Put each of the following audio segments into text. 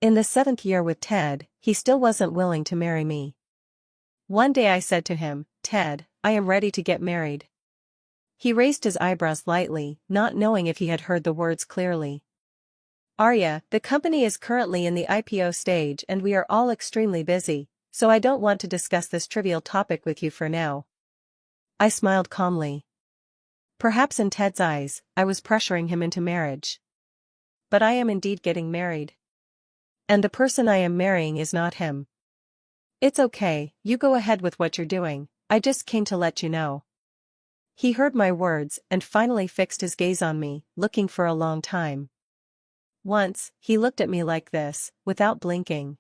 In the 7th year with Ted, he still wasn't willing to marry me. One day I said to him, "Ted, I am ready to get married." He raised his eyebrows lightly, not knowing if he had heard the words clearly. "Arya, the company is currently in the IPO stage and we are all extremely busy, so I don't want to discuss this trivial topic with you for now." I smiled calmly. Perhaps in Ted's eyes, I was pressuring him into marriage. But I am indeed getting married. And the person I am marrying is not him. "It's okay, you go ahead with what you're doing, I just came to let you know." He heard my words and finally fixed his gaze on me, looking for a long time. Once, he looked at me like this, without blinking.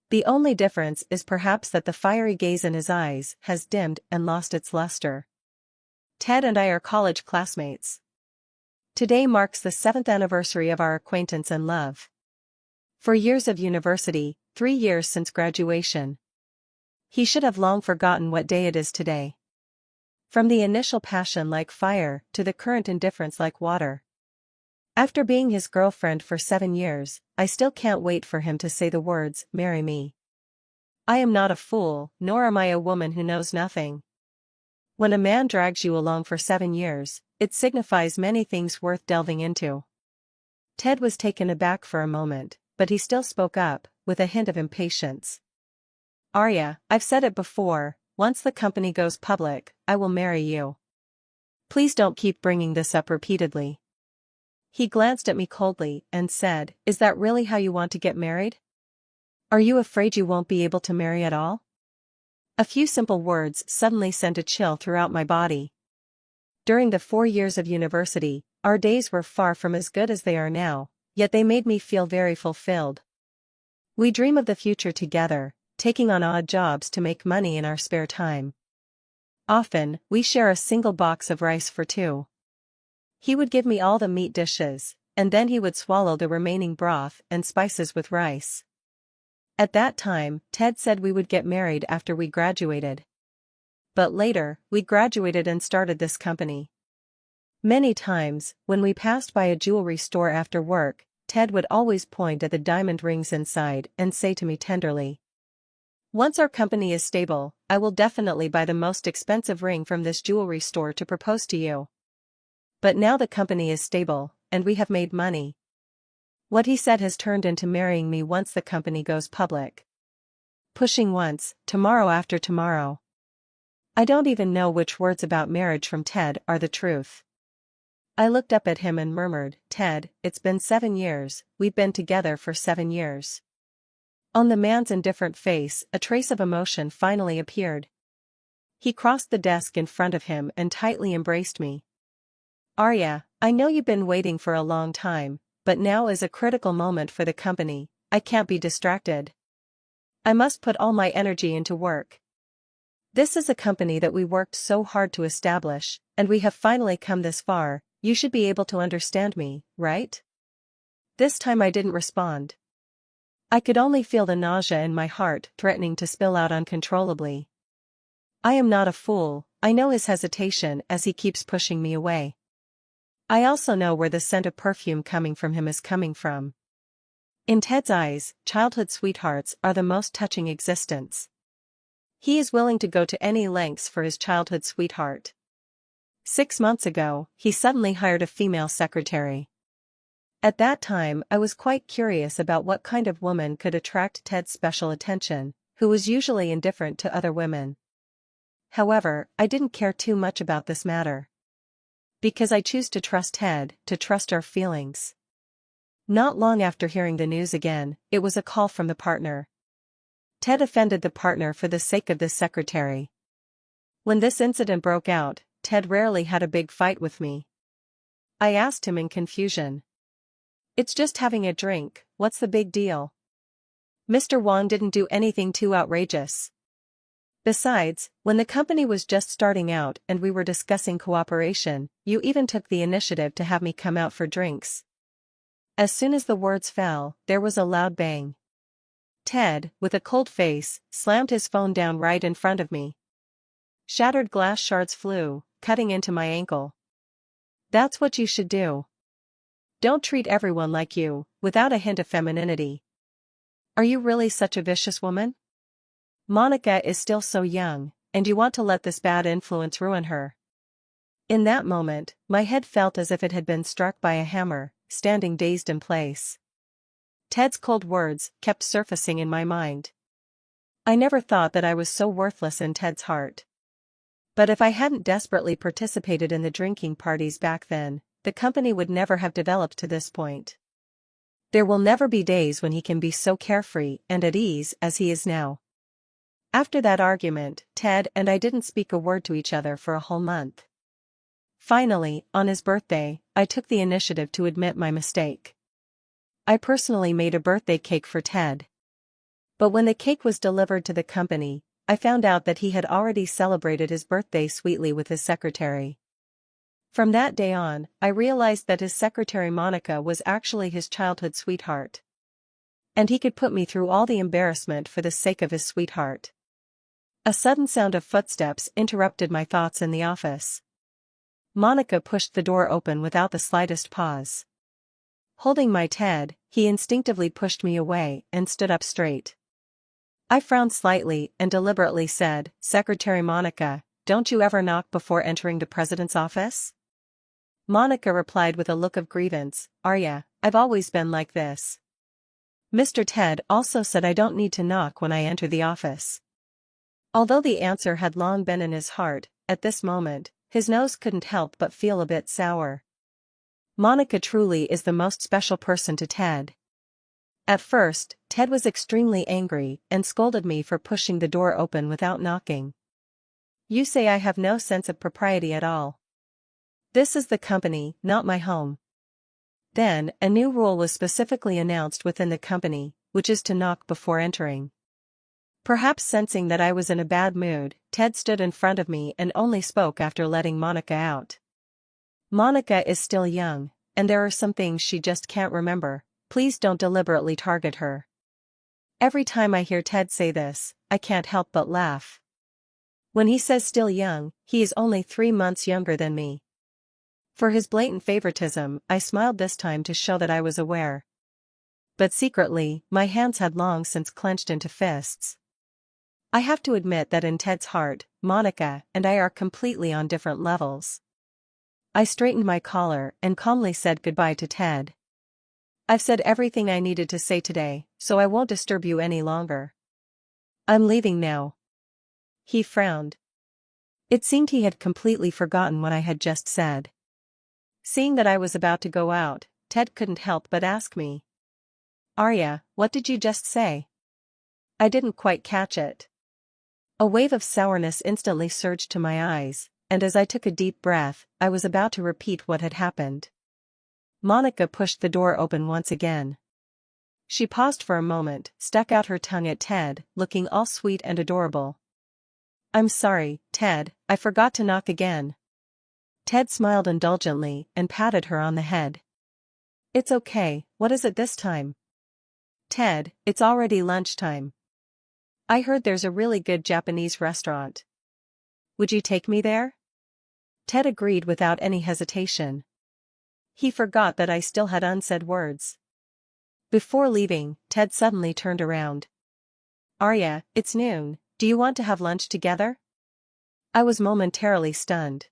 The only difference is perhaps that the fiery gaze in his eyes has dimmed and lost its luster. Ted and I are college classmates. Today marks the 7th anniversary of our acquaintance and love. 4 years of university, 3 years since graduation. He should have long forgotten what day it is today. From the initial passion like fire to the current indifference like water. After being his girlfriend for 7 years, I still can't wait for him to say the words, "Marry me." I am not a fool, nor am I a woman who knows nothing. When a man drags you along for 7 years, it signifies many things worth delving into. Ted was taken aback for a moment, but he still spoke up, with a hint of impatience. "Arya, I've said it before, once the company goes public, I will marry you. Please don't keep bringing this up repeatedly." He glanced at me coldly and said, "Is that really how you want to get married? Are you afraid you won't be able to marry at all?" A few simple words suddenly sent a chill throughout my body. During the 4 years of university, our days were far from as good as they are now, yet they made me feel very fulfilled. We dream of the future together, taking on odd jobs to make money in our spare time. Often, we share a single box of rice for 2. He would give me all the meat dishes, and then he would swallow the remaining broth and spices with rice. At that time, Ted said we would get married after we graduated. But later, we graduated and started this company. Many times, when we passed by a jewelry store after work, Ted would always point at the diamond rings inside and say to me tenderly, "Once our company is stable, I will definitely buy the most expensive ring from this jewelry store to propose to you. But now the company is stable, and we have made money." What he said has turned into marrying me once the company goes public. Pushing once, tomorrow after tomorrow. I don't even know which words about marriage from Ted are the truth. I looked up at him and murmured, "Ted, it's been 7 years, we've been together for 7 years. On the man's indifferent face, a trace of emotion finally appeared. He crossed the desk in front of him and tightly embraced me. "Arya, I know you've been waiting for a long time, but now is a critical moment for the company, I can't be distracted. I must put all my energy into work. This is a company that we worked so hard to establish, and we have finally come this far, you should be able to understand me, right?" This time I didn't respond. I could only feel the nausea in my heart threatening to spill out uncontrollably. I am not a fool, I know his hesitation as he keeps pushing me away. I also know where the scent of perfume coming from him is coming from. In Ted's eyes, childhood sweethearts are the most touching existence. He is willing to go to any lengths for his childhood sweetheart. 6 months ago, he suddenly hired a female secretary. At that time I was quite curious about what kind of woman could attract Ted's special attention, who was usually indifferent to other women. However, I didn't care too much about this matter. Because I choose to trust Ted, to trust our feelings. Not long after hearing the news again, it was a call from the partner. Ted offended the partner for the sake of this secretary. When this incident broke out, Ted rarely had a big fight with me. I asked him in confusion. "It's just having a drink, what's the big deal? Mr. Wong didn't do anything too outrageous. Besides, when the company was just starting out and we were discussing cooperation, you even took the initiative to have me come out for drinks." As soon as the words fell, there was a loud bang. Ted, with a cold face, slammed his phone down right in front of me. Shattered glass shards flew, cutting into my ankle. "That's what you should do. Don't treat everyone like you, without a hint of femininity. Are you really such a vicious woman? Monica is still so young, and you want to let this bad influence ruin her. In that moment, my head felt as if it had been struck by a hammer, standing dazed in place. Ted's cold words kept surfacing in my mind. I never thought that I was so worthless in Ted's heart. But if I hadn't desperately participated in the drinking parties back then, the company would never have developed to this point. There will never be days when he can be so carefree and at ease as he is now. After that argument, Ted and I didn't speak a word to each other for a whole month. Finally, on his birthday, I took the initiative to admit my mistake. I personally made a birthday cake for Ted. But when the cake was delivered to the company, I found out that he had already celebrated his birthday sweetly with his secretary. From that day on, I realized that his secretary Monica was actually his childhood sweetheart. And he could put me through all the embarrassment for the sake of his sweetheart. A sudden sound of footsteps interrupted my thoughts in the office. Monica pushed the door open without the slightest pause. Holding my Ted, he instinctively pushed me away and stood up straight. I frowned slightly and deliberately said, "Secretary Monica, don't you ever knock before entering the president's office?" Monica replied with a look of grievance, "Arya, I've always been like this. Mr. Ted also said I don't need to knock when I enter the office." Although the answer had long been in his heart, at this moment, his nose couldn't help but feel a bit sour. Monica truly is the most special person to Ted. At first, Ted was extremely angry and scolded me for pushing the door open without knocking. "You say I have no sense of propriety at all. This is the company, not my home." Then, a new rule was specifically announced within the company, which is to knock before entering. Perhaps sensing that I was in a bad mood, Ted stood in front of me and only spoke after letting Monica out. "Monica is still young, and there are some things she just can't remember. Please don't deliberately target her." Every time I hear Ted say this, I can't help but laugh. When he says still young, he is only 3 months younger than me. For his blatant favoritism, I smiled this time to show that I was aware. But secretly, my hands had long since clenched into fists. I have to admit that in Ted's heart, Monica and I are completely on different levels. I straightened my collar and calmly said goodbye to Ted. "I've said everything I needed to say today, so I won't disturb you any longer. I'm leaving now." He frowned. It seemed he had completely forgotten what I had just said. Seeing that I was about to go out, Ted couldn't help but ask me, "Arya, what did you just say?" I didn't quite catch it. A wave of sourness instantly surged to my eyes, and as I took a deep breath, I was about to repeat what had happened. Monica pushed the door open once again. She paused for a moment, stuck out her tongue at Ted, looking all sweet and adorable. "I'm sorry, Ted, I forgot to knock again." Ted smiled indulgently and patted her on the head. "It's okay, what is it this time?" "Ted, it's already lunchtime. I heard there's a really good Japanese restaurant. Would you take me there?" Ted agreed without any hesitation. He forgot that I still had unsaid words. Before leaving, Ted suddenly turned around. "Arya, it's noon, do you want to have lunch together?" I was momentarily stunned.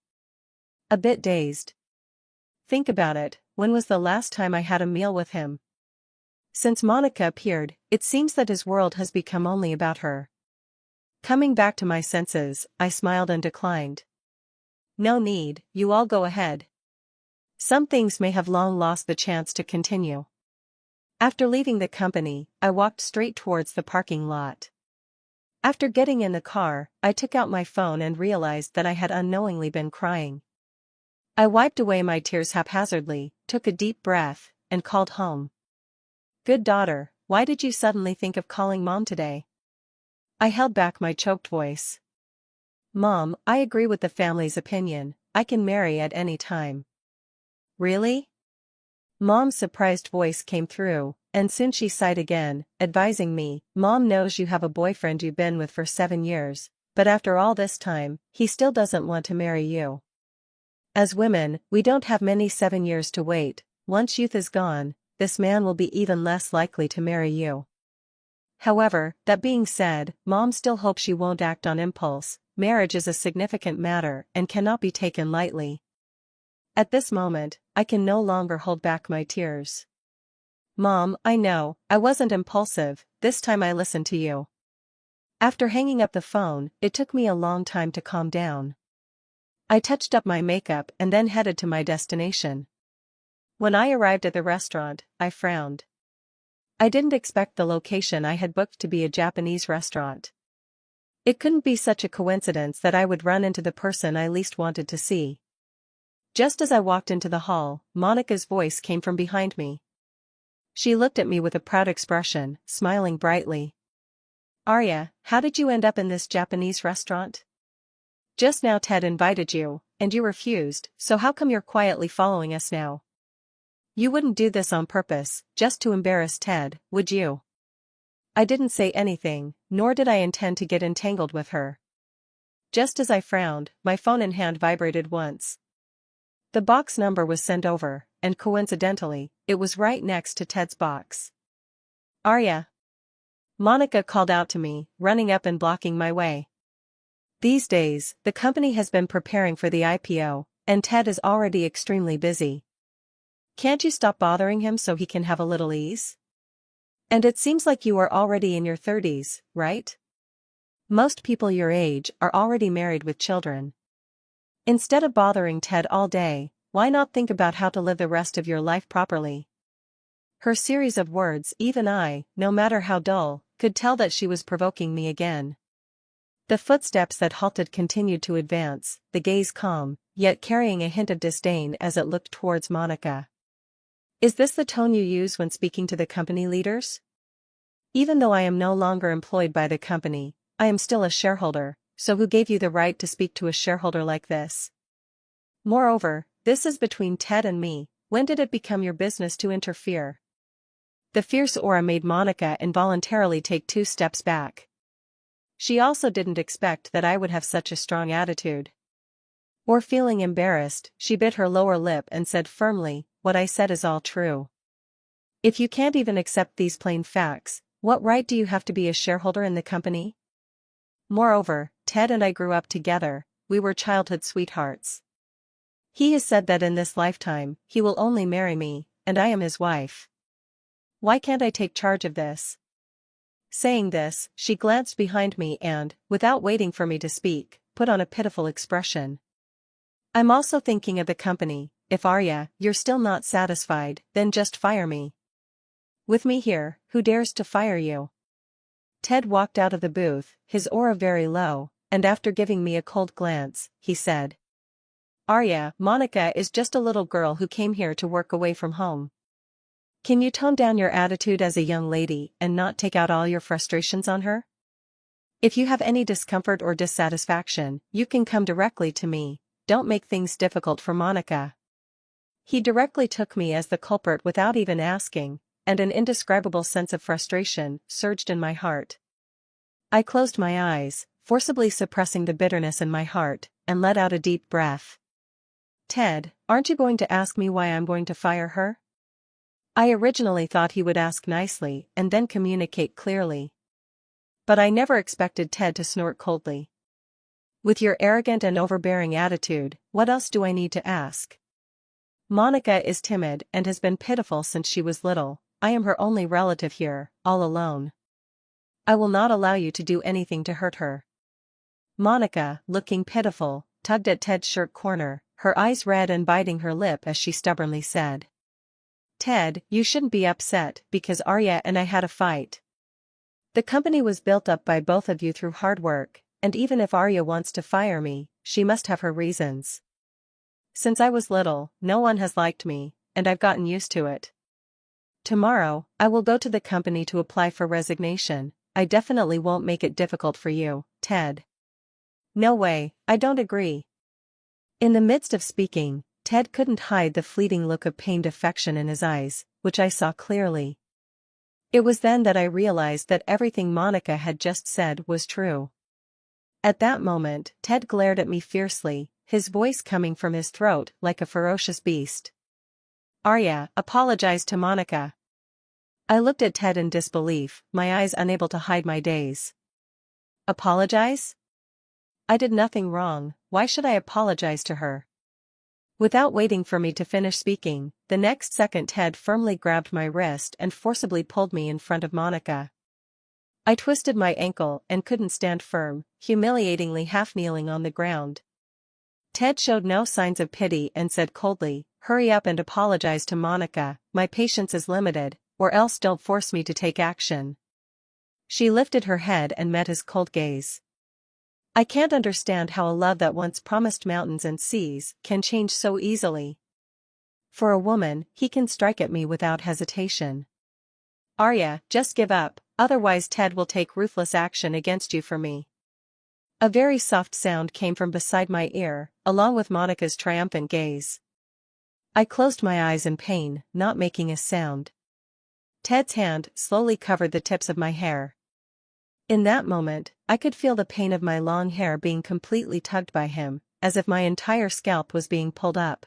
A bit dazed. Think about it, when was the last time I had a meal with him? Since Monica appeared, it seems that his world has become only about her. Coming back to my senses, I smiled and declined. "No need, you all go ahead. Some things may have long lost the chance to continue." After leaving the company, I walked straight towards the parking lot. After getting in the car, I took out my phone and realized that I had unknowingly been crying. I wiped away my tears haphazardly, took a deep breath, and called home. "Good daughter, why did you suddenly think of calling Mom today?" I held back my choked voice. "Mom, I agree with the family's opinion, I can marry at any time." "Really?" Mom's surprised voice came through, and soon she sighed again, advising me, "Mom knows you have a boyfriend you've been with for 7 years, but after all this time, he still doesn't want to marry you. As women, we don't have many 7 years to wait. Once youth is gone, this man will be even less likely to marry you." However, that being said, Mom still hopes she won't act on impulse. Marriage is a significant matter and cannot be taken lightly. At this moment, I can no longer hold back my tears. Mom, I know, I wasn't impulsive, this time I listened to you. After hanging up the phone, it took me a long time to calm down. I touched up my makeup and then headed to my destination. When I arrived at the restaurant, I frowned. I didn't expect the location I had booked to be a Japanese restaurant. It couldn't be such a coincidence that I would run into the person I least wanted to see. Just as I walked into the hall, Monica's voice came from behind me. She looked at me with a proud expression, smiling brightly. Arya, how did you end up in this Japanese restaurant? Just now Ted invited you, and you refused, so how come you're quietly following us now? You wouldn't do this on purpose, just to embarrass Ted, would you? I didn't say anything, nor did I intend to get entangled with her. Just as I frowned, my phone in hand vibrated once. The box number was sent over, and coincidentally, it was right next to Ted's box. Arya. Monica called out to me, running up and blocking my way. These days, the company has been preparing for the IPO, and Ted is already extremely busy. Can't you stop bothering him so he can have a little ease? And it seems like you are already in your 30s, right? Most people your age are already married with children. Instead of bothering Ted all day, why not think about how to live the rest of your life properly? Her series of words, even I, no matter how dull, could tell that she was provoking me again. The footsteps that halted continued to advance, the gaze calm, yet carrying a hint of disdain as it looked towards Monica. Is this the tone you use when speaking to the company leaders? Even though I am no longer employed by the company, I am still a shareholder, so who gave you the right to speak to a shareholder like this? Moreover, this is between Ted and me, when did it become your business to interfere? The fierce aura made Monica involuntarily take 2 steps back. She also didn't expect that I would have such a strong attitude. Or feeling embarrassed, she bit her lower lip and said firmly, what I said is all true. If you can't even accept these plain facts, what right do you have to be a shareholder in the company? Moreover, Ted and I grew up together, we were childhood sweethearts. He has said that in this lifetime, he will only marry me, and I am his wife. Why can't I take charge of this? Saying this, she glanced behind me and, without waiting for me to speak, put on a pitiful expression. I'm also thinking of the company. If Arya, you're still not satisfied, then just fire me. With me here, who dares to fire you? Ted walked out of the booth, his aura very low, and after giving me a cold glance, he said. Arya, Monica is just a little girl who came here to work away from home. Can you tone down your attitude as a young lady and not take out all your frustrations on her? If you have any discomfort or dissatisfaction, you can come directly to me, don't make things difficult for Monica. He directly took me as the culprit without even asking, and an indescribable sense of frustration surged in my heart. I closed my eyes, forcibly suppressing the bitterness in my heart, and let out a deep breath. Ted, aren't you going to ask me why I'm going to fire her? I originally thought he would ask nicely and then communicate clearly. But I never expected Ted to snort coldly. With your arrogant and overbearing attitude, what else do I need to ask? Monica is timid and has been pitiful since she was little. I am her only relative here, all alone. I will not allow you to do anything to hurt her. Monica, looking pitiful, tugged at Ted's shirt corner, her eyes red and biting her lip as she stubbornly said. Ted, you shouldn't be upset because Arya and I had a fight. The company was built up by both of you through hard work, and even if Arya wants to fire me, she must have her reasons. Since I was little, no one has liked me, and I've gotten used to it. Tomorrow, I will go to the company to apply for resignation. I definitely won't make it difficult for you, Ted. No way, I don't agree. In the midst of speaking, Ted couldn't hide the fleeting look of pained affection in his eyes, which I saw clearly. It was then that I realized that everything Monica had just said was true. At that moment, Ted glared at me fiercely, his voice coming from his throat like a ferocious beast. Arya, apologize to Monica. I looked at Ted in disbelief, my eyes unable to hide my daze. Apologize? I did nothing wrong, why should I apologize to her? Without waiting for me to finish speaking, the next second Ted firmly grabbed my wrist and forcibly pulled me in front of Monica. I twisted my ankle and couldn't stand firm, humiliatingly half-kneeling on the ground. Ted showed no signs of pity and said coldly, "Hurry up and apologize to Monica, my patience is limited, or else don't force me to take action." She lifted her head and met his cold gaze. I can't understand how a love that once promised mountains and seas can change so easily. For a woman, he can strike at me without hesitation. "Arya, just give up, otherwise Ted will take ruthless action against you for me." A very soft sound came from beside my ear, along with Monica's triumphant gaze. I closed my eyes in pain, not making a sound. Ted's hand slowly covered the tips of my hair. In that moment, I could feel the pain of my long hair being completely tugged by him, as if my entire scalp was being pulled up.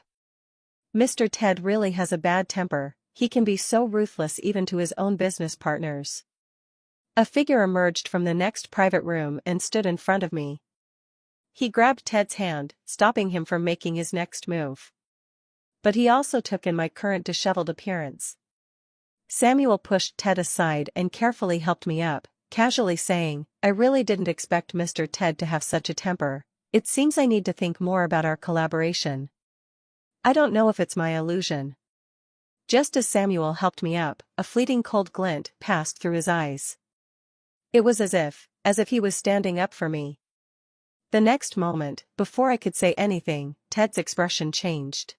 Mr. Ted really has a bad temper, he can be so ruthless even to his own business partners. A figure emerged from the next private room and stood in front of me. He grabbed Ted's hand, stopping him from making his next move. But he also took in my current disheveled appearance. Samuel pushed Ted aside and carefully helped me up, casually saying, "I really didn't expect Mr. Ted to have such a temper. It seems I need to think more about our collaboration. I don't know if it's my illusion." Just as Samuel helped me up, a fleeting cold glint passed through his eyes. It was as if he was standing up for me. The next moment, before I could say anything, Ted's expression changed.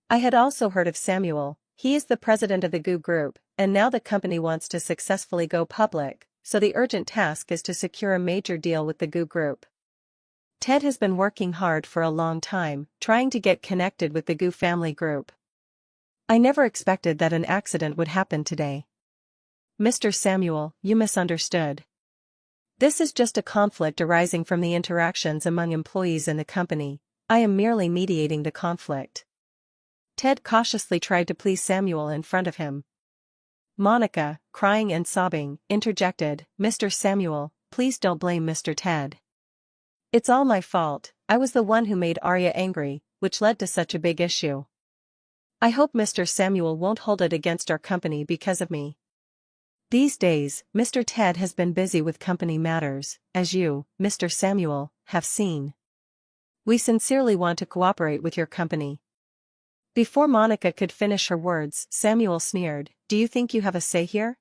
I had also heard of Samuel, he is the president of the GU Group, and now the company wants to successfully go public, so the urgent task is to secure a major deal with the GU Group. Ted has been working hard for a long time, trying to get connected with the GU family group. I never expected that an accident would happen today. "Mr. Samuel, you misunderstood. This is just a conflict arising from the interactions among employees in the company. I am merely mediating the conflict." Ted cautiously tried to please Samuel in front of him. Monica, crying and sobbing, interjected, "Mr. Samuel, please don't blame Mr. Ted. It's all my fault, I was the one who made Arya angry, which led to such a big issue. I hope Mr. Samuel won't hold it against our company because of me. These days, Mr. Ted has been busy with company matters, as you, Mr. Samuel, have seen. We sincerely want to cooperate with your company." Before Monica could finish her words, Samuel sneered, "Do you think you have a say here?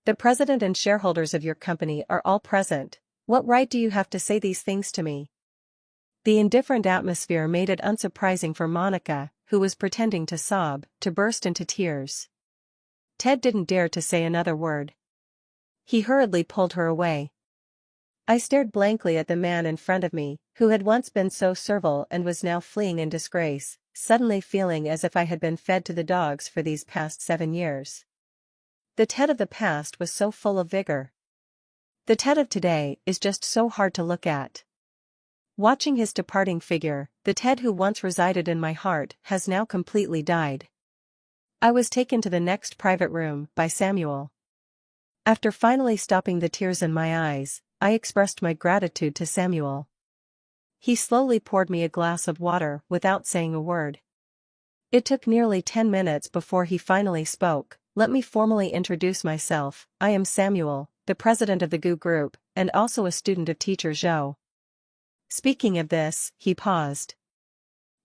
The president and shareholders of your company are all present, what right do you have to say these things to me?" The indifferent atmosphere made it unsurprising for Monica, who was pretending to sob, to burst into tears. Ted didn't dare to say another word. He hurriedly pulled her away. I stared blankly at the man in front of me, who had once been so servile and was now fleeing in disgrace, suddenly feeling as if I had been fed to the dogs for these past 7 years. The Ted of the past was so full of vigor. The Ted of today is just so hard to look at. Watching his departing figure, the Ted who once resided in my heart has now completely died. I was taken to the next private room by Samuel. After finally stopping the tears in my eyes, I expressed my gratitude to Samuel. He slowly poured me a glass of water without saying a word. It took nearly 10 minutes before he finally spoke. "Let me formally introduce myself. I am Samuel, the president of the GU Group, and also a student of Teacher Zhou." Speaking of this, he paused.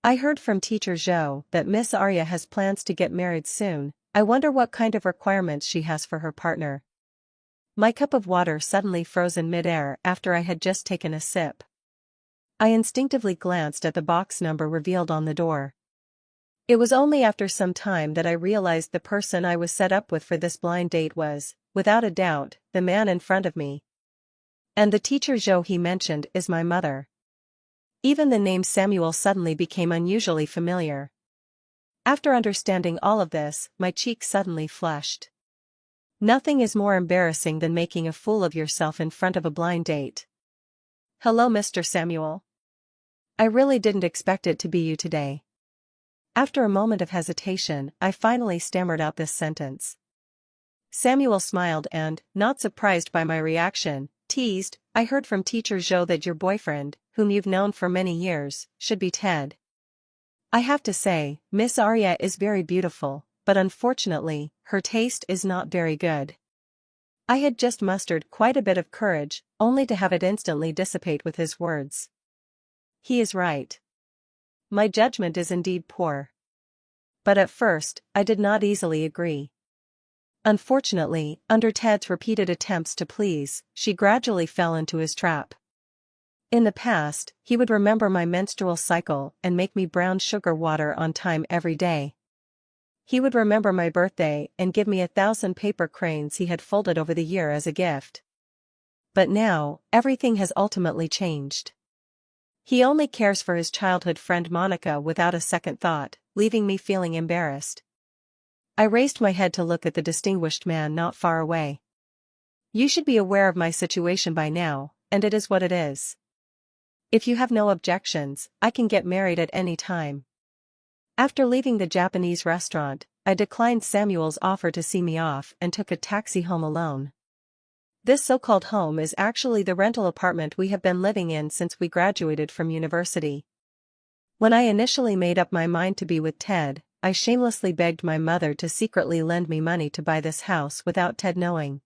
"I heard from Teacher Zhou that Miss Arya has plans to get married soon. I wonder what kind of requirements she has for her partner." My cup of water suddenly froze in midair after I had just taken a sip. I instinctively glanced at the box number revealed on the door. It was only after some time that I realized the person I was set up with for this blind date was, without a doubt, the man in front of me. And the Teacher Zhou he mentioned is my mother. Even the name Samuel suddenly became unusually familiar. After understanding all of this, my cheeks suddenly flushed. Nothing is more embarrassing than making a fool of yourself in front of a blind date. "Hello, Mr. Samuel. I really didn't expect it to be you today." After a moment of hesitation, I finally stammered out this sentence. Samuel smiled and, not surprised by my reaction, teased, I heard from Teacher Joe that your boyfriend, whom you've known for many years, should be Ted. I have to say, Miss Arya is very beautiful, but unfortunately, her taste is not very good. I had just mustered quite a bit of courage, only to have it instantly dissipate with his words. He is right. My judgment is indeed poor. But at first, I did not easily agree. Unfortunately, under Ted's repeated attempts to please, she gradually fell into his trap. In the past, he would remember my menstrual cycle and make me brown sugar water on time every day. He would remember my birthday and give me 1,000 paper cranes he had folded over the year as a gift. But now, everything has ultimately changed. He only cares for his childhood friend Monica without a second thought, leaving me feeling embarrassed. I raised my head to look at the distinguished man not far away. You should be aware of my situation by now, and it is what it is. If you have no objections, I can get married at any time. After leaving the Japanese restaurant, I declined Samuel's offer to see me off and took a taxi home alone. This so-called home is actually the rental apartment we have been living in since we graduated from university. When I initially made up my mind to be with Ted, I shamelessly begged my mother to secretly lend me money to buy this house without Ted knowing.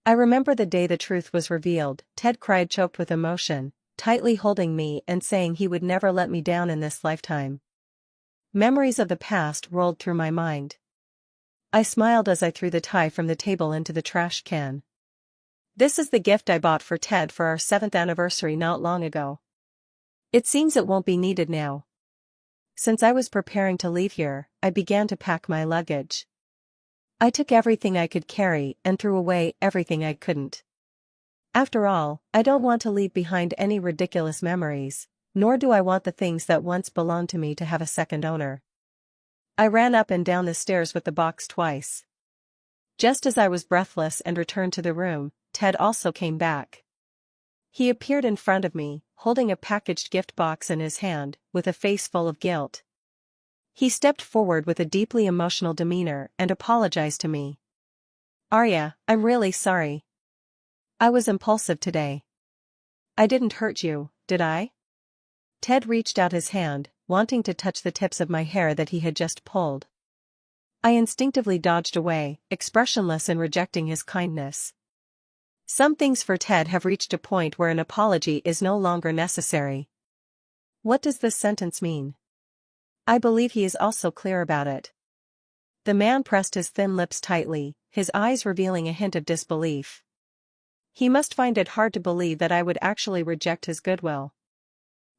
I remember the day the truth was revealed. Ted cried, choked with emotion, tightly holding me and saying he would never let me down in this lifetime. Memories of the past rolled through my mind. I smiled as I threw the tie from the table into the trash can. This is the gift I bought for Ted for our 7th anniversary not long ago. It seems it won't be needed now. Since I was preparing to leave here, I began to pack my luggage. I took everything I could carry and threw away everything I couldn't. After all, I don't want to leave behind any ridiculous memories, nor do I want the things that once belonged to me to have a second owner. I ran up and down the stairs with the box twice. Just as I was breathless and returned to the room, Ted also came back. He appeared in front of me, holding a packaged gift box in his hand, with a face full of guilt. He stepped forward with a deeply emotional demeanor and apologized to me. Arya, I'm really sorry. I was impulsive today. I didn't hurt you, did I? Ted reached out his hand, wanting to touch the tips of my hair that he had just pulled. I instinctively dodged away, expressionless in rejecting his kindness. Some things for Ted have reached a point where an apology is no longer necessary. What does this sentence mean? I believe he is also clear about it. The man pressed his thin lips tightly, his eyes revealing a hint of disbelief. He must find it hard to believe that I would actually reject his goodwill.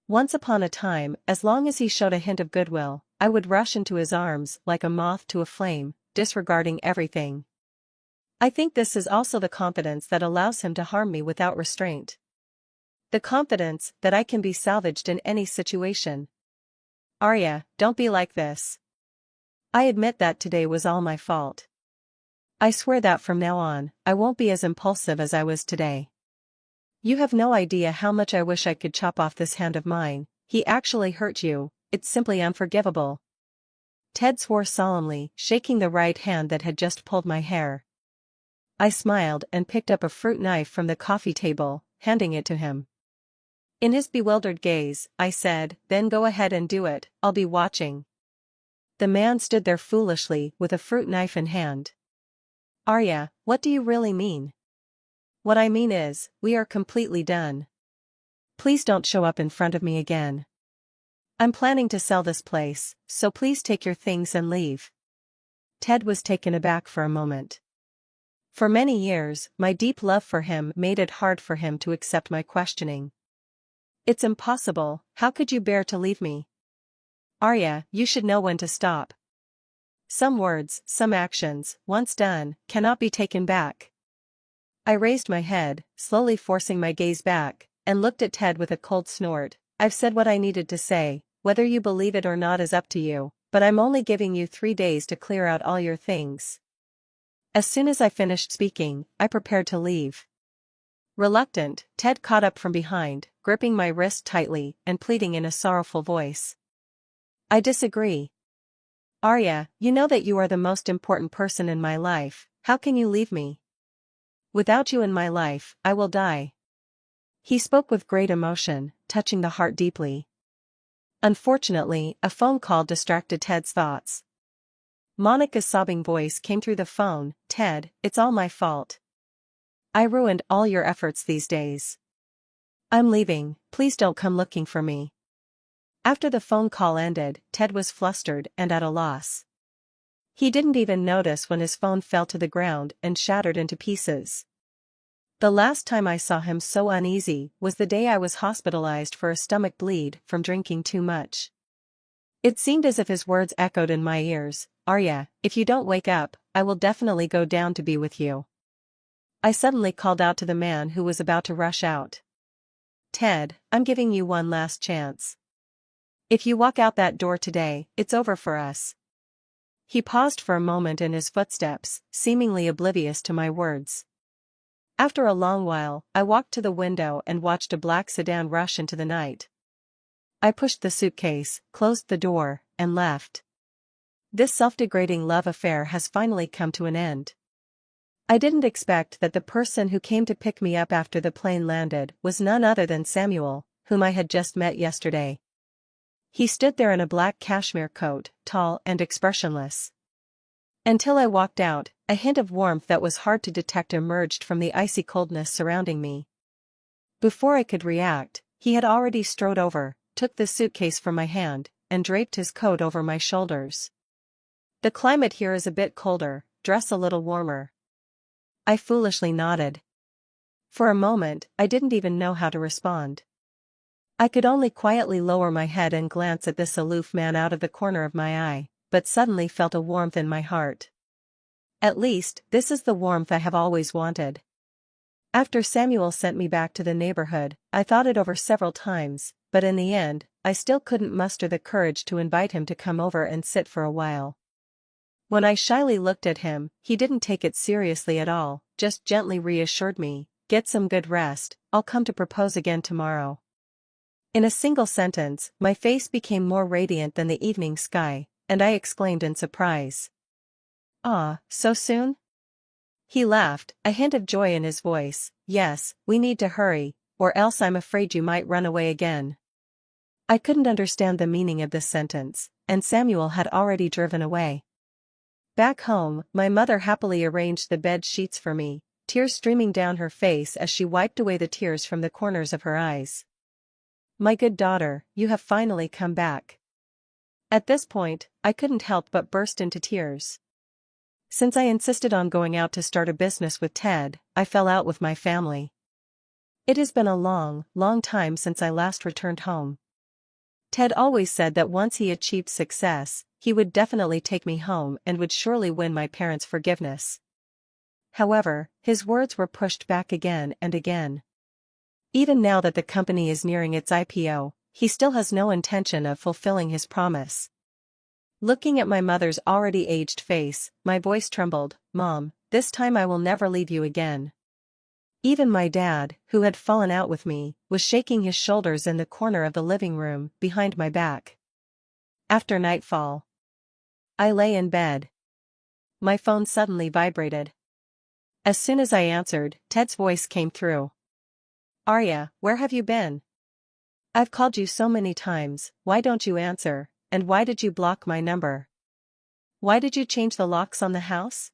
Once upon a time, as long as he showed a hint of goodwill, I would rush into his arms like a moth to a flame, disregarding everything. I think this is also the confidence that allows him to harm me without restraint. The confidence that I can be salvaged in any situation. Arya, don't be like this. I admit that today was all my fault. I swear that from now on, I won't be as impulsive as I was today. You have no idea how much I wish I could chop off this hand of mine. He actually hurt you, it's simply unforgivable. Ted swore solemnly, shaking the right hand that had just pulled my hair. I smiled and picked up a fruit knife from the coffee table, handing it to him. In his bewildered gaze, I said, then go ahead and do it, I'll be watching. The man stood there foolishly with a fruit knife in hand. Arya, what do you really mean? What I mean is, we are completely done. Please don't show up in front of me again. I'm planning to sell this place, so please take your things and leave. Ted was taken aback for a moment. For many years, my deep love for him made it hard for him to accept my questioning. It's impossible, how could you bear to leave me? Arya, you should know when to stop. Some words, some actions, once done, cannot be taken back. I raised my head, slowly forcing my gaze back, and looked at Ted with a cold snort. I've said what I needed to say, whether you believe it or not is up to you, but I'm only giving you 3 days to clear out all your things. As soon as I finished speaking, I prepared to leave. Reluctant, Ted caught up from behind, gripping my wrist tightly and pleading in a sorrowful voice. I disagree. Arya, you know that you are the most important person in my life, How can you leave me? Without you in my life, I will die. He spoke with great emotion, touching the heart deeply. Unfortunately, a phone call distracted Ted's thoughts. Monica's sobbing voice came through the phone. Ted, it's all my fault. I ruined all your efforts these days. I'm leaving, please don't come looking for me. After the phone call ended, Ted was flustered and at a loss. He didn't even notice when his phone fell to the ground and shattered into pieces. The last time I saw him so uneasy was the day I was hospitalized for a stomach bleed from drinking too much. It seemed as if his words echoed in my ears. Arya, if you don't wake up, I will definitely go down to be with you. I suddenly called out to the man who was about to rush out. Ted, I'm giving you one last chance. If you walk out that door today, it's over for us. He paused for a moment in his footsteps, seemingly oblivious to my words. After a long while, I walked to the window and watched a black sedan rush into the night. I pushed the suitcase, closed the door, and left. This self-degrading love affair has finally come to an end. I didn't expect that the person who came to pick me up after the plane landed was none other than Samuel, whom I had just met yesterday. He stood there in a black cashmere coat, tall and expressionless. Until I walked out, a hint of warmth that was hard to detect emerged from the icy coldness surrounding me. Before I could react, he had already strode over, took the suitcase from my hand, and draped his coat over my shoulders. The climate here is a bit colder, dress a little warmer. I foolishly nodded. For a moment, I didn't even know how to respond. I could only quietly lower my head and glance at this aloof man out of the corner of my eye, but suddenly felt a warmth in my heart. At least, this is the warmth I have always wanted. After Samuel sent me back to the neighborhood, I thought it over several times, but in the end, I still couldn't muster the courage to invite him to come over and sit for a while. When I shyly looked at him, he didn't take it seriously at all, just gently reassured me, "Get some good rest, I'll come to propose again tomorrow." In a single sentence, my face became more radiant than the evening sky, and I exclaimed in surprise. "Ah, so soon?" He laughed, a hint of joy in his voice. "Yes, we need to hurry, or else I'm afraid you might run away again." I couldn't understand the meaning of this sentence, and Samuel had already driven away. Back home, my mother happily arranged the bed sheets for me, tears streaming down her face as she wiped away the tears from the corners of her eyes. "My good daughter, you have finally come back." At this point, I couldn't help but burst into tears. Since I insisted on going out to start a business with Ted, I fell out with my family. It has been a long, long time since I last returned home. Ted always said that once he achieved success, he would definitely take me home and would surely win my parents' forgiveness. However, his words were pushed back again and again. Even now that the company is nearing its IPO, he still has no intention of fulfilling his promise. Looking at my mother's already aged face, my voice trembled. "Mom, this time I will never leave you again." Even my dad, who had fallen out with me, was shaking his shoulders in the corner of the living room, behind my back. After nightfall, I lay in bed. My phone suddenly vibrated. As soon as I answered, Ted's voice came through. "Arya, where have you been? I've called you so many times, why don't you answer, and why did you block my number? Why did you change the locks on the house?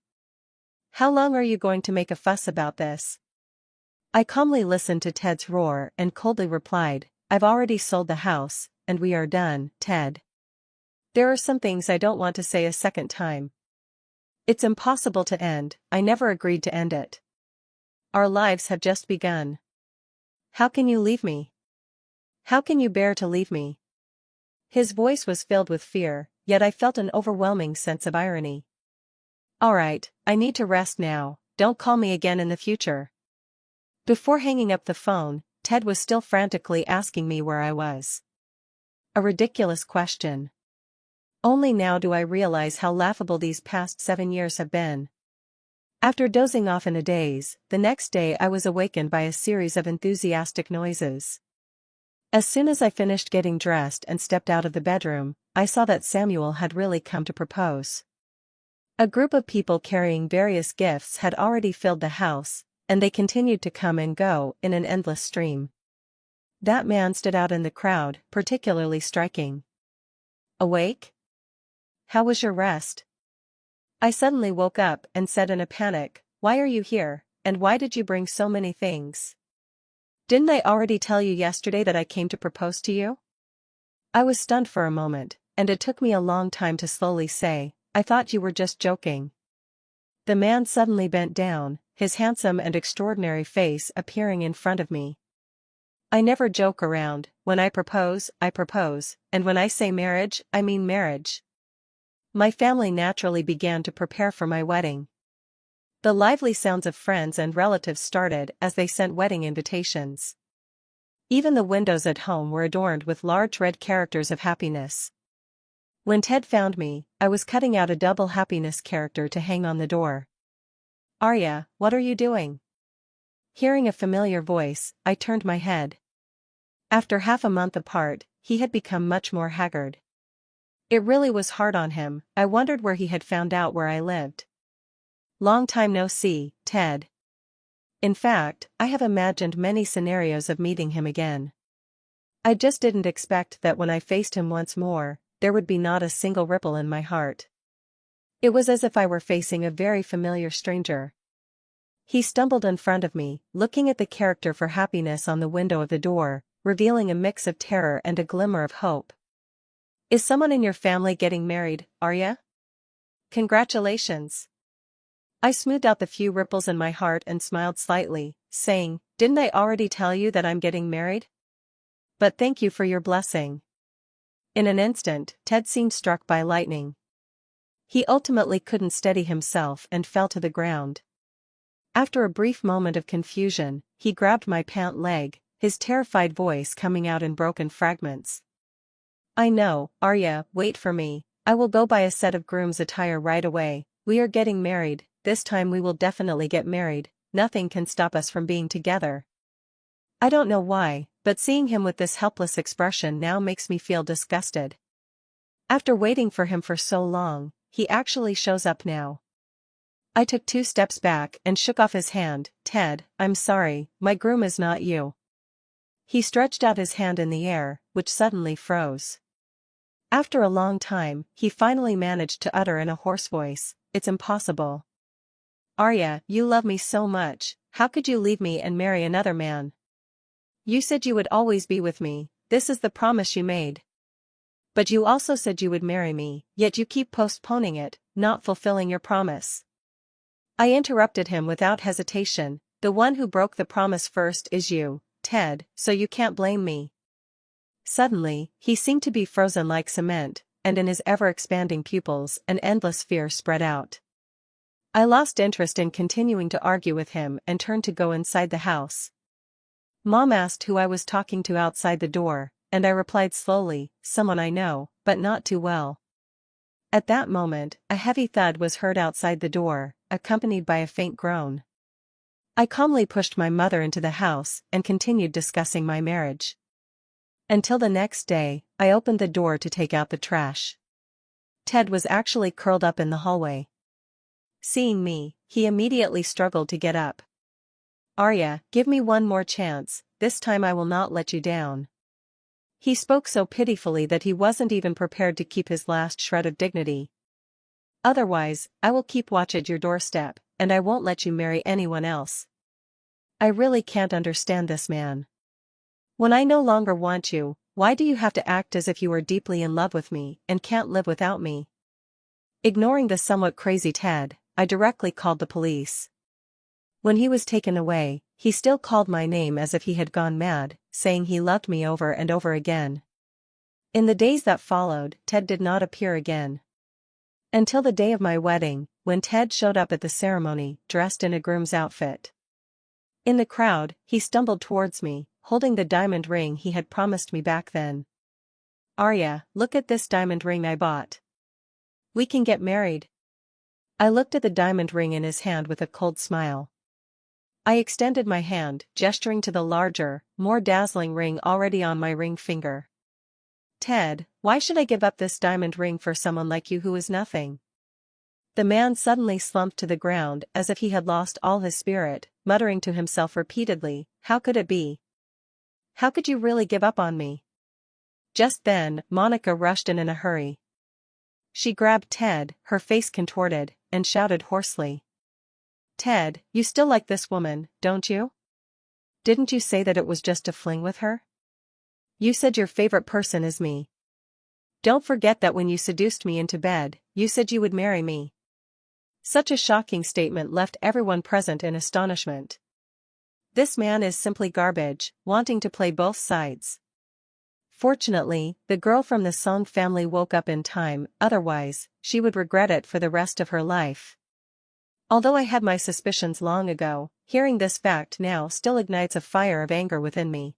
How long are you going to make a fuss about this?" I calmly listened to Ted's roar and coldly replied, "I've already sold the house, and we are done, Ted. There are some things I don't want to say a second time. It's impossible to end, I never agreed to end it. Our lives have just begun. How can you leave me? How can you bear to leave me?" His voice was filled with fear, yet I felt an overwhelming sense of irony. "All right, I need to rest now, don't call me again in the future." Before hanging up the phone, Ted was still frantically asking me where I was. A ridiculous question. Only now do I realize how laughable these past 7 years have been. After dozing off in a daze, the next day I was awakened by a series of enthusiastic noises. As soon as I finished getting dressed and stepped out of the bedroom, I saw that Samuel had really come to propose. A group of people carrying various gifts had already filled the house, and they continued to come and go in an endless stream. That man stood out in the crowd, particularly striking. Awake? How was your rest? I suddenly woke up and said in a panic, "Why are you here, and why did you bring so many things? Didn't I already tell you yesterday that I came to propose to you?" I was stunned for a moment, and it took me a long time to slowly say, "I thought you were just joking." The man suddenly bent down, his handsome and extraordinary face appearing in front of me. "I never joke around. When I propose, and when I say marriage, I mean marriage." My family naturally began to prepare for my wedding. The lively sounds of friends and relatives started as they sent wedding invitations. Even the windows at home were adorned with large red characters of happiness. When Ted found me, I was cutting out a double happiness character to hang on the door. "Arya, what are you doing?" Hearing a familiar voice, I turned my head. After half a month apart, he had become much more haggard. It really was hard on him. I wondered where he had found out where I lived. "Long time no see, Ted." In fact, I have imagined many scenarios of meeting him again. I just didn't expect that when I faced him once more, there would be not a single ripple in my heart. It was as if I were facing a very familiar stranger. He stumbled in front of me, looking at the character for happiness on the window of the door, revealing a mix of terror and a glimmer of hope. "Is someone in your family getting married, Arya? Congratulations." I smoothed out the few ripples in my heart and smiled slightly, saying, "Didn't I already tell you that I'm getting married? But thank you for your blessing." In an instant, Ted seemed struck by lightning. He ultimately couldn't steady himself and fell to the ground. After a brief moment of confusion, he grabbed my pant leg, his terrified voice coming out in broken fragments. "I know, Arya, wait for me. I will go buy a set of groom's attire right away. We are getting married, this time we will definitely get married, nothing can stop us from being together." I don't know why, but seeing him with this helpless expression now makes me feel disgusted. After waiting for him for so long, he actually shows up now. I took 2 steps back and shook off his hand. "Ted, I'm sorry, my groom is not you." He stretched out his hand in the air, which suddenly froze. After a long time, he finally managed to utter in a hoarse voice, "It's impossible. Arya, you love me so much, how could you leave me and marry another man? You said you would always be with me, this is the promise you made. But you also said you would marry me, yet you keep postponing it, not fulfilling your promise." I interrupted him without hesitation, "The one who broke the promise first is you, Ted, so you can't blame me." Suddenly, he seemed to be frozen like cement, and in his ever-expanding pupils an endless fear spread out. I lost interest in continuing to argue with him and turned to go inside the house. Mom asked who I was talking to outside the door, and I replied slowly, "Someone I know, but not too well." At that moment, a heavy thud was heard outside the door, accompanied by a faint groan. I calmly pushed my mother into the house and continued discussing my marriage. Until the next day, I opened the door to take out the trash. Ted was actually curled up in the hallway. Seeing me, he immediately struggled to get up. "Arya, give me one more chance, this time I will not let you down." He spoke so pitifully that he wasn't even prepared to keep his last shred of dignity. "Otherwise, I will keep watch at your doorstep, and I won't let you marry anyone else." I really can't understand this man. When I no longer want you, why do you have to act as if you are deeply in love with me and can't live without me? Ignoring the somewhat crazy Ted, I directly called the police. When he was taken away, he still called my name as if he had gone mad, saying he loved me over and over again. In the days that followed, Ted did not appear again. Until the day of my wedding, when Ted showed up at the ceremony, dressed in a groom's outfit. In the crowd, he stumbled towards me, holding the diamond ring he had promised me back then. "Arya, look at this diamond ring I bought. We can get married." I looked at the diamond ring in his hand with a cold smile. I extended my hand, gesturing to the larger, more dazzling ring already on my ring finger. "Ted, why should I give up this diamond ring for someone like you who is nothing?" The man suddenly slumped to the ground as if he had lost all his spirit, muttering to himself repeatedly, "How could it be? How could you really give up on me?" Just then, Monica rushed in a hurry. She grabbed Ted, her face contorted, and shouted hoarsely. "Ted, you still like this woman, don't you? Didn't you say that it was just a fling with her? You said your favorite person is me. Don't forget that when you seduced me into bed, you said you would marry me." Such a shocking statement left everyone present in astonishment. This man is simply garbage, wanting to play both sides. Fortunately, the girl from the Song family woke up in time, otherwise, she would regret it for the rest of her life. Although I had my suspicions long ago, hearing this fact now still ignites a fire of anger within me.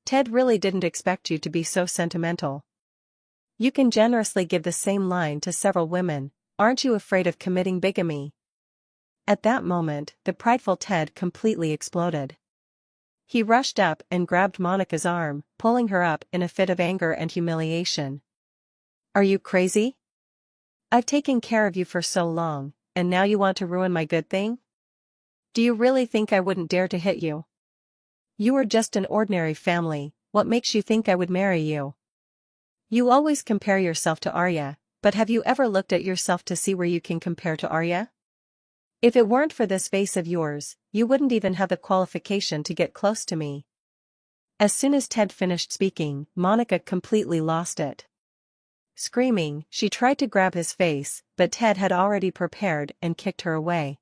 Ted really didn't expect you to be so sentimental. You can generously give the same line to several women. Aren't you afraid of committing bigamy? At that moment, the prideful Ted completely exploded. He rushed up and grabbed Monica's arm, pulling her up in a fit of anger and humiliation. "Are you crazy? I've taken care of you for so long, and now you want to ruin my good thing? Do you really think I wouldn't dare to hit you? You are just an ordinary family, what makes you think I would marry you? You always compare yourself to Arya, but have you ever looked at yourself to see where you can compare to Arya? If it weren't for this face of yours, you wouldn't even have the qualification to get close to me." As soon as Ted finished speaking, Monica completely lost it. Screaming, she tried to grab his face, but Ted had already prepared and kicked her away.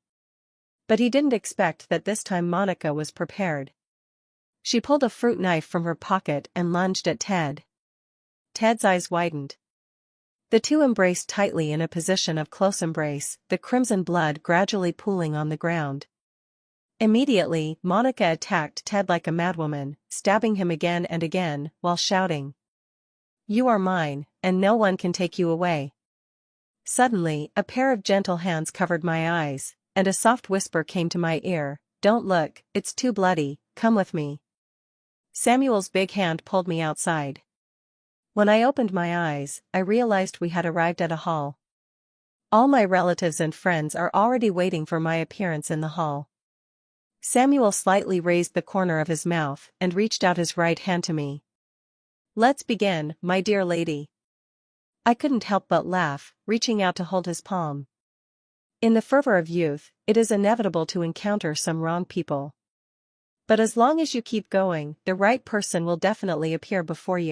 But he didn't expect that this time Monica was prepared. She pulled a fruit knife from her pocket and lunged at Ted. Ted's eyes widened. The two embraced tightly in a position of close embrace, the crimson blood gradually pooling on the ground. Immediately, Monica attacked Ted like a madwoman, stabbing him again and again, while shouting, "You are mine, and no one can take you away." Suddenly, a pair of gentle hands covered my eyes, and a soft whisper came to my ear, "Don't look, it's too bloody, come with me." Samuel's big hand pulled me outside. When I opened my eyes, I realized we had arrived at a hall. All my relatives and friends are already waiting for my appearance in the hall. Samuel slightly raised the corner of his mouth and reached out his right hand to me. "Let's begin, my dear lady." I couldn't help but laugh, reaching out to hold his palm. In the fervor of youth, it is inevitable to encounter some wrong people. But as long as you keep going, the right person will definitely appear before you.